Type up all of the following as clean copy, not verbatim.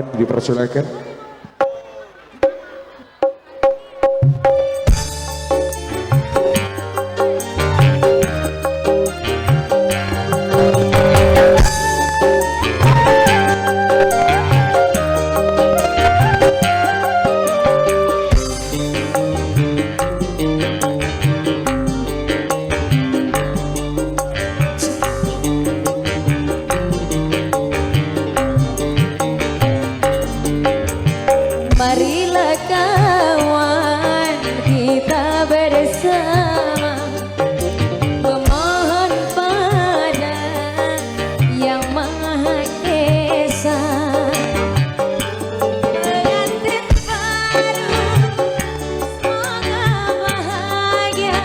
Dipersilakan. Marilah kawan kita bersama memohon pada Yang Maha Esa pengantin baru semoga bahagia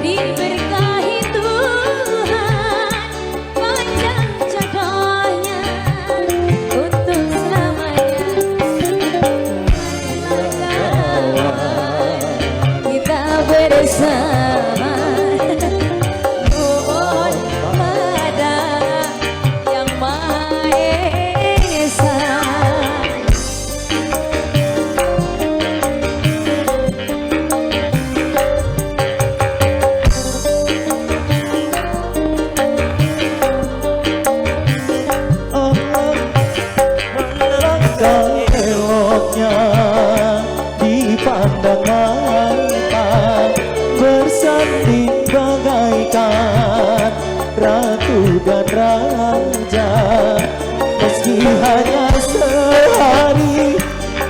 diberkahi Tuhan panjang jodohnya untuk selamanya. Bersama mohon pada Yang Maha Esa. Alangkah eloknya dipandang mata, bersanding bagaikan ratu dan raja. Meski hanya sehari,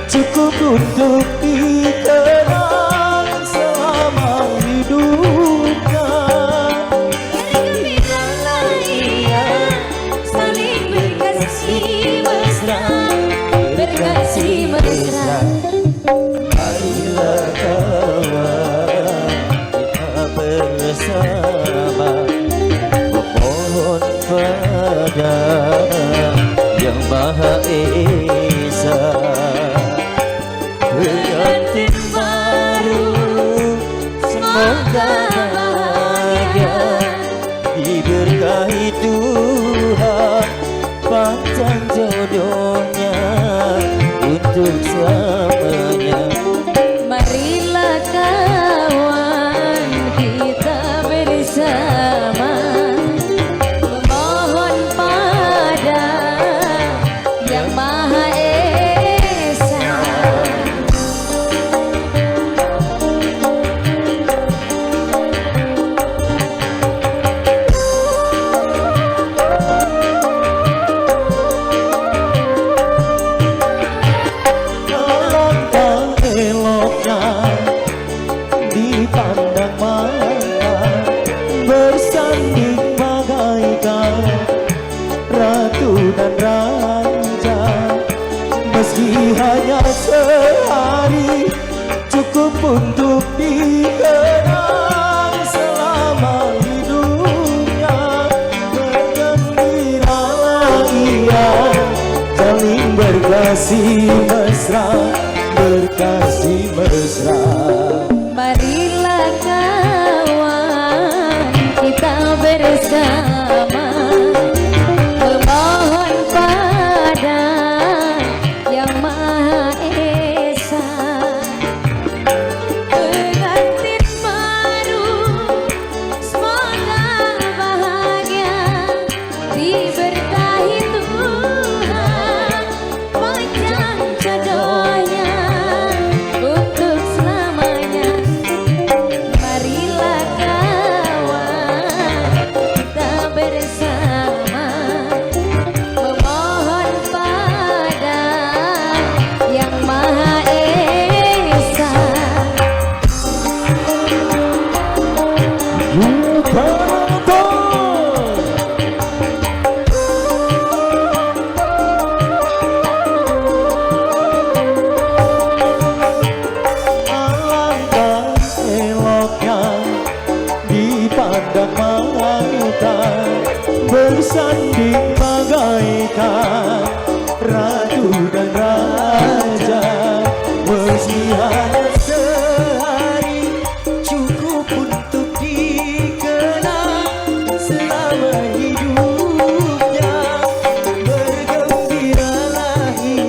cukup untuk dikenang selama hidupnya. Bergembiralah ia, saling berkasih mesra, berkasih mesra. Marilah kawan kita bersama memohon pada Yang Maha Esa pengantin baru semoga bahagia diberkahi Tuhan panjang jodohnya untuk selamanya. Marilah kawan kita bersama memohon pada Yang Maha Esa. Alangkah eloknya dipandang mata, bersanding bagaikan ratu dan raja. Meski hanya sehari, cukup untuk dikenang selama hidupnya. Bergembiralah ia, saling berkasih mesra, berkasih mesra. Marilah kawan kita bersama memohon pada Yang Maha Esa pengantin baru semoga bahagia diberkahi Tuhan panjang jodohnya untuk selamanya. Marilah kawan kita bersama memohon pada Yang Maha Esa. Alangkah eloknya dipandang mata, bersanding bagaikan ratu dan raja. Meski hanya sehari, cukup untuk dikenang selama hidupnya. Bergembiralah ia,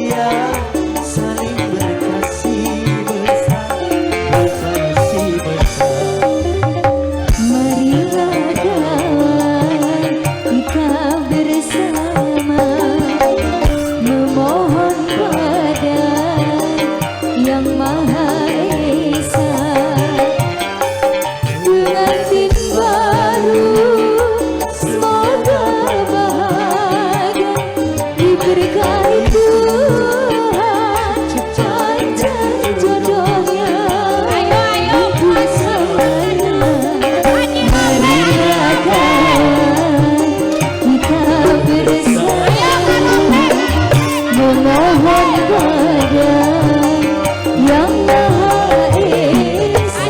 memohon pada Yang Maha Esa.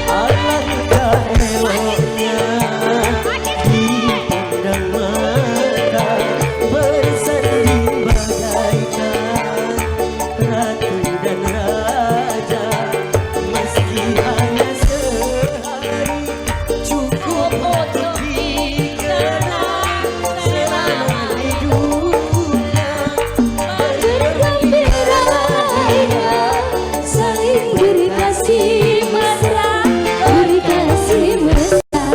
Alangkah eloknya dipandang mata bersanding bagaikan ratu dan raja, meski hanya sehari cukup untuk dikenang selama hidupnya. Bergembira saling berkasih mesra, berkasih mesra.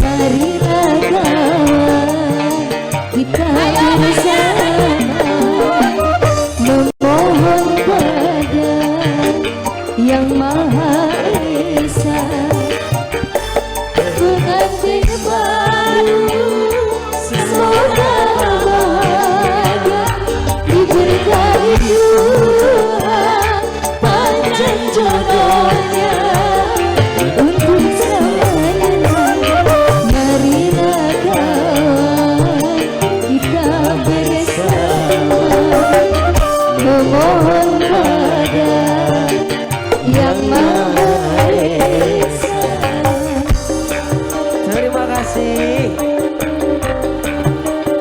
Marilah kawan kita bersama memohon pada Yang Maha Esa. Pengantin baru semoga bahagia, diberkahi Tuhan panjang jodohnya untuk selamanya. Marilah kawan kita bersama memohon pada Yang Maha Esa. Terima kasih.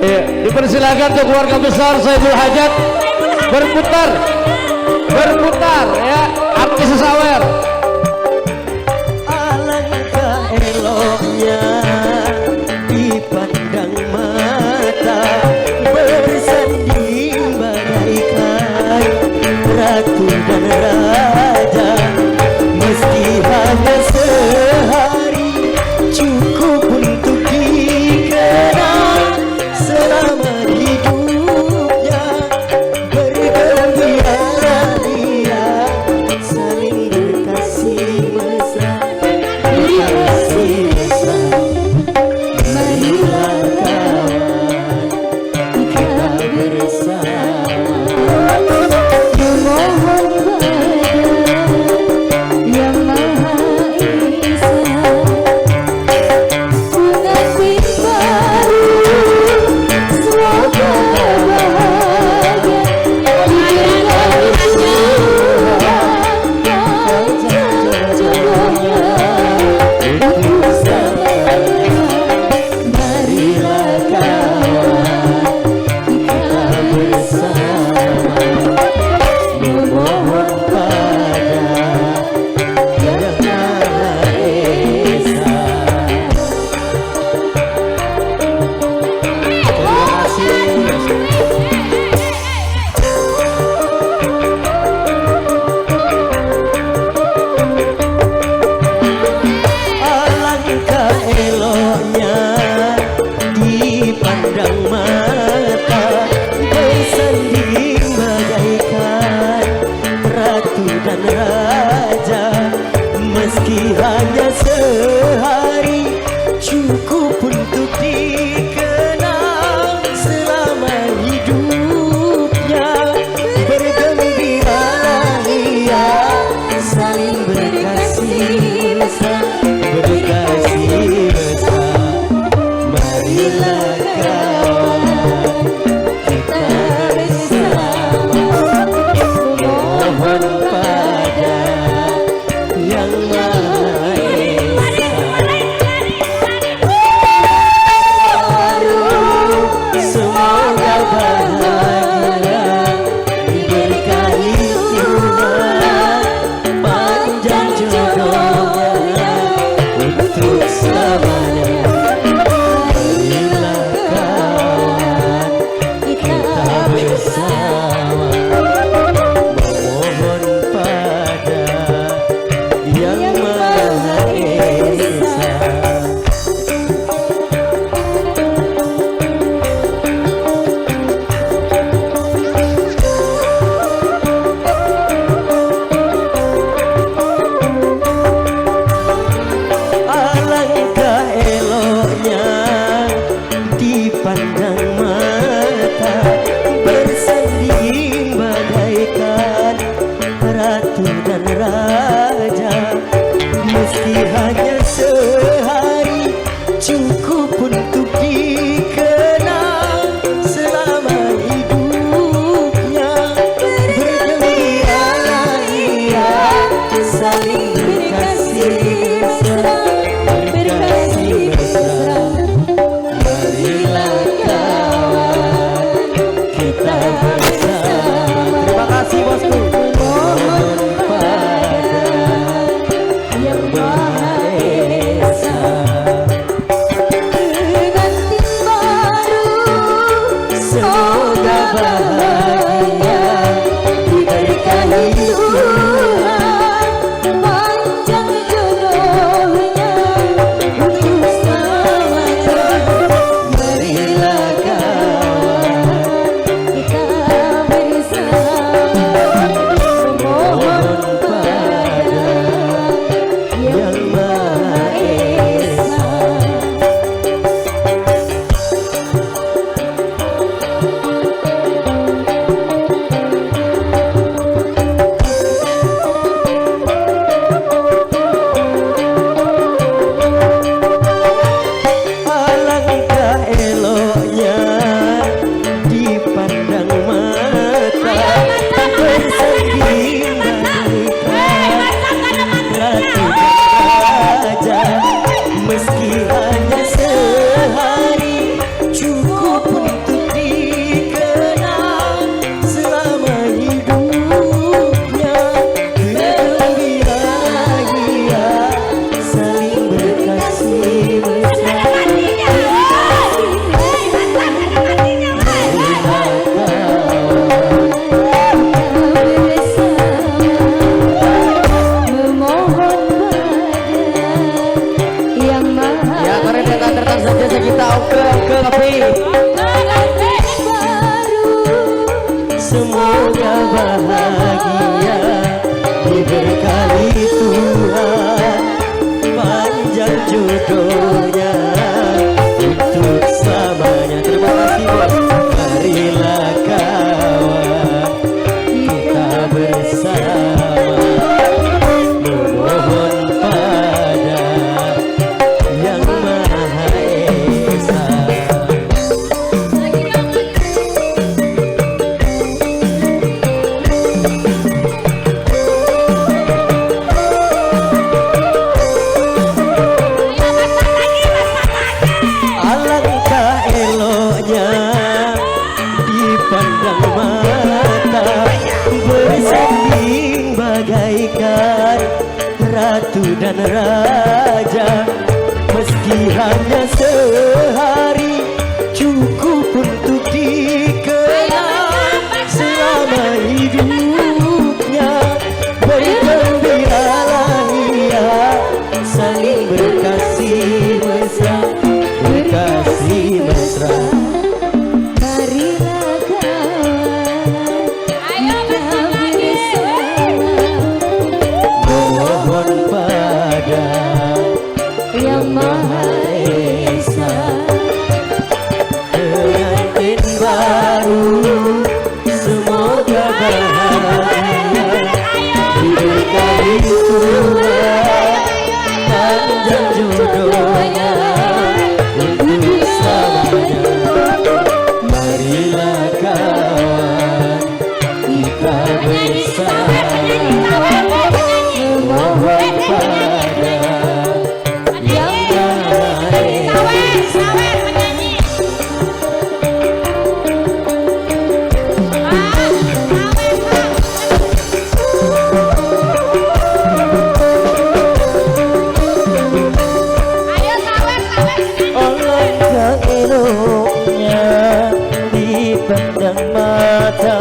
Ya, dipersilakan untuk keluarga besar Saiful Hajat berputar ya, artis sawer. Alangkah eloknya dipandang mata bersanding bagaikan ratu dan raja, meski hanya sehari cukup untuk dikenang selama hidupnya. Bergembira dia saling berkasih mesra, berkasih mesra. Marilah kawan kita bersama Memohon pada saling berkasih mesra, berkasih mesra. Marilah kawan kita bersama. Terima kasih bosku. Mohon pada Yang Maha Esa. Pengantin baru Semoga bahagia diberkahi Tuhan, panjang jodohnya untuk selamanya. marilah kawan Kita bersama memohon pada Yang Maha Esa. Alangkah eloknya dipandang mata, bersanding bagaikan ratu dan raja. Meski hanya sehari, cukup untuk dikenang selama hidupnya. Bergembira saling berkasih mesra. memohon pada Yang Maha Ya keren ya datang saja kita oke tapi Pengantin baru Semoga bahagia diberkahi Tuhan, panjang jodohnya untuk selamanya. Terima kasih buat marilah kawan kita bersama memohon pada Yang Maha Esa. Alangkah eloknya dipandang mata, bersanding bagaikan ratu dan raja. Meski hanya sehari, cukup untuk dikenang selama hidupnya. Bergembiralah ia saling berkasih mesra, berkasih mesra. marilah kawan kita bersama Mohon pada Yang Maha Esa. Pengantin baru semoga bahagia diberkahi Tuhan, panjang jodohnya untuk selamanya. Marilah kawan kita bersama memohon pada Yang Maha Esa. Alangkah eloknya dipandang mata,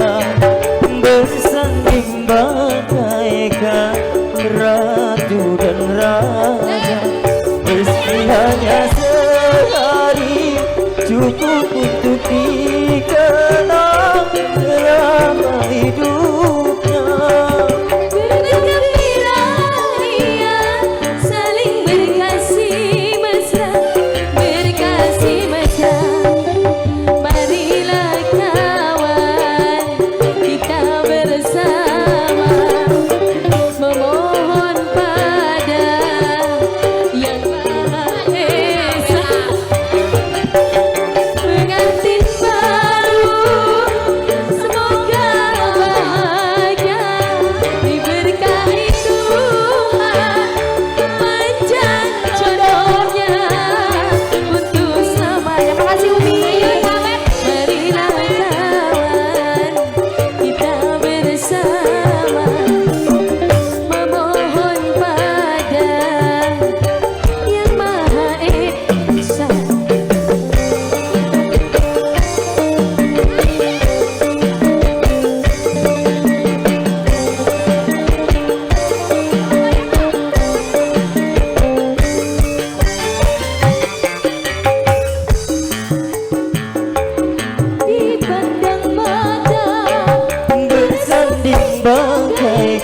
bersanding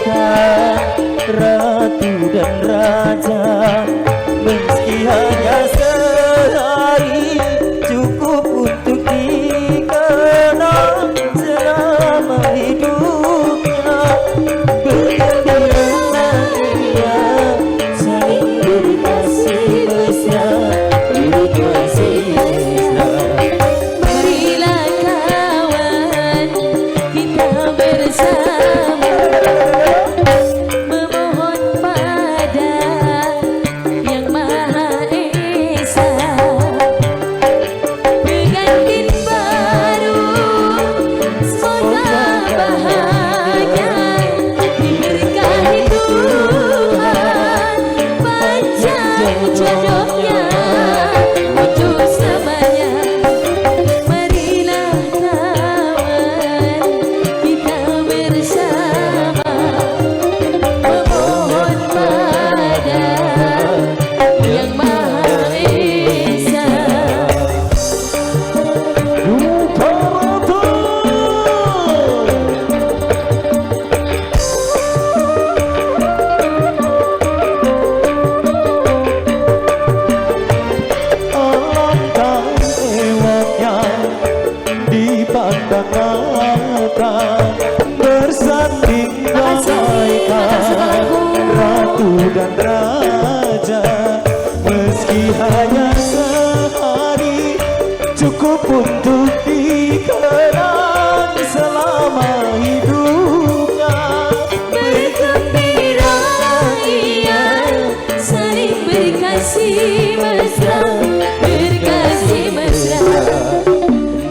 ratu dan raja. Meski hanya sehari cukup untuk dikenang selama hidupnya. Bergembiralah ia saling berkasih mesra, berkasih mesra. Marilah kawan kita bersama memohon pada Yang Maha Esa pengantin baru semoga bahagia diberkahi Tuhan panjang jodohnya untuk selamanya. Marilah kawan kita bersama memohon pada Yang Maha Esa. Alangkah eloknya dipandang mata bersanding bagaikan ratu dan raja. Meski hanya sehari cukup untuk dikenang selama hidupnya. Bergembiralah ia saling berkasih mesra, berkasih mesra.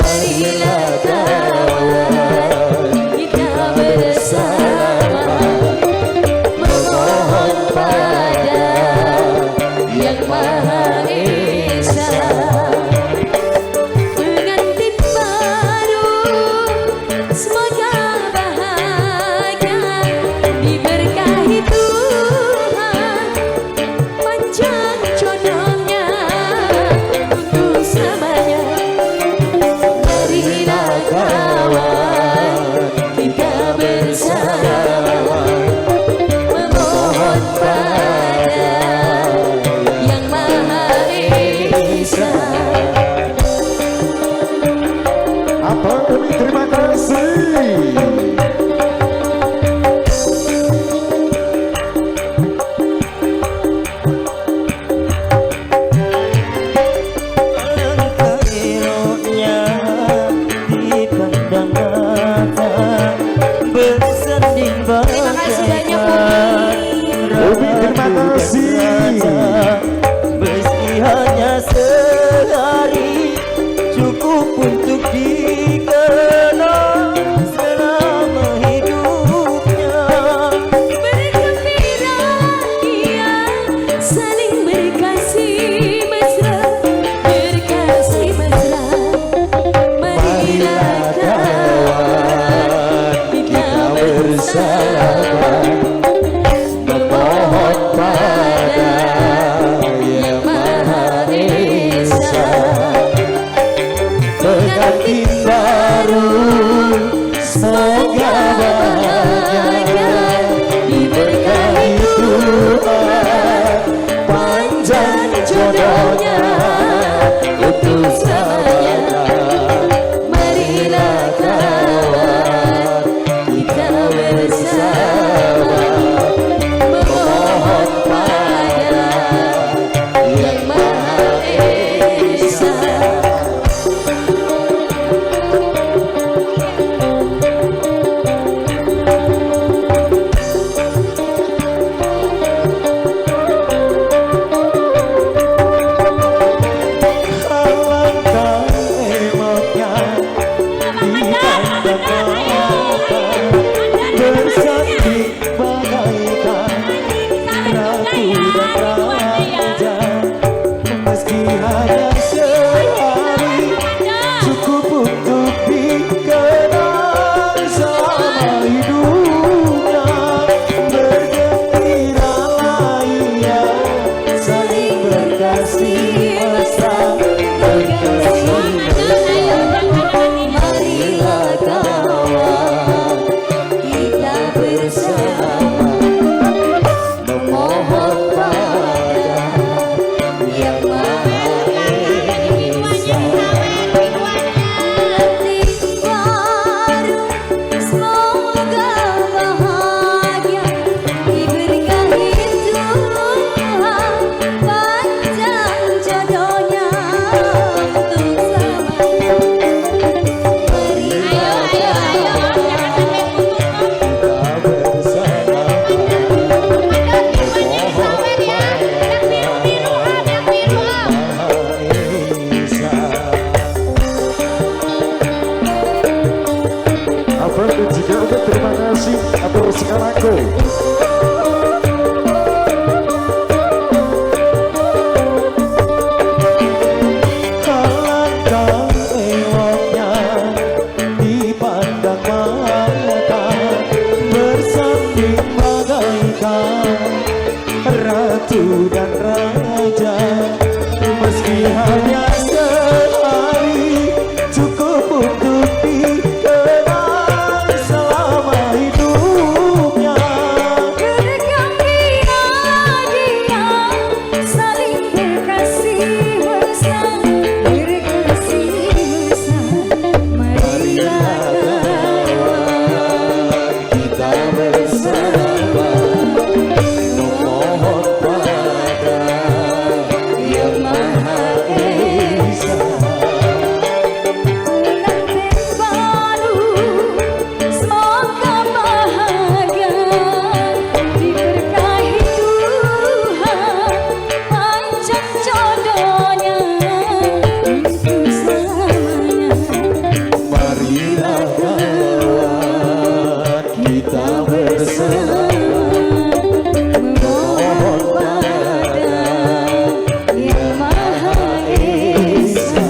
Marilah kawan kita bersama memohon pada Yang Maha Esa pengantin baru semoga bahagia diberkahi Tuhan panjang jodohnya untuk selamanya. Marilah kawan kita bersama memohon pada Yang Maha Esa. Apa demi terima kasih. Alangkah eloknya dipandang mata bersanding Terima kasih banyak, Bobi. terima kasih. Meski hanya sehari cukup untuk dikenang selama hidupnya. Bergembiralah ia saling berkasih mesra, berkasih mesra. Marilah kawan kita bersama memohon pada Yang Maha Esa Pengantin baru semoga bahagia diberkahi Tuhan panjang jodohnya untuk selamanya. Marilah kawan kita bersama memohon pada Yang Maha Esa. Alangkah eloknya dipandang mata bersanding bagaikan ratu dan raja. Meski hanya sehari cukup untuk dikenang selama hidupnya. Bergembiralah ia saling berkasih mesra, berkasih mesra. Marilah kawan kita bersama saudaraku. Alangkah eloknya dipandang mata, bersanding bagaikan ratu dan raja. Meski hanya sehari, cukup untuk dikenang selama hidupnya. Bergembira dia saling berkasih mesra, berkasih mesra. Marilah kawan Kita bersama memohon pada Yang Maha Esa. pengantin baru, semoga bahagia, diberkahi Tuhan, panjang jodohnya untuk selamanya. Marilah kawan kita bersama Memohon pada Yang Maha Esa.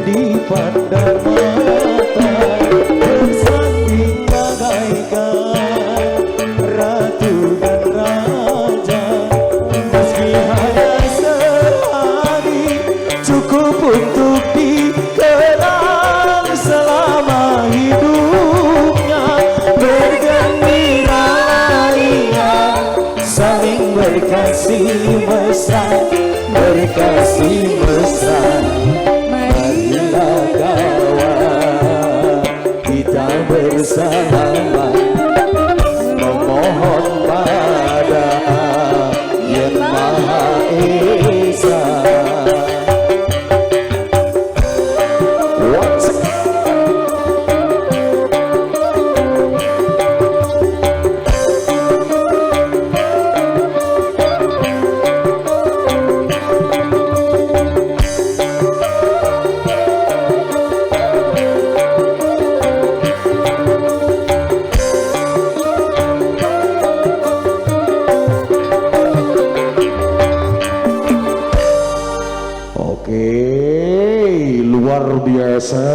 Dipandang mata, bersanding bagaikan ratu dan raja. Meski hanya sehari, cukup untuk dikenang selama hidupnya. Bergembira ia, saling berkasih mesra, berkasih mesra. Marilah kawan kita bersama memohon pada Yang Maha Esa. Oke, luar biasa.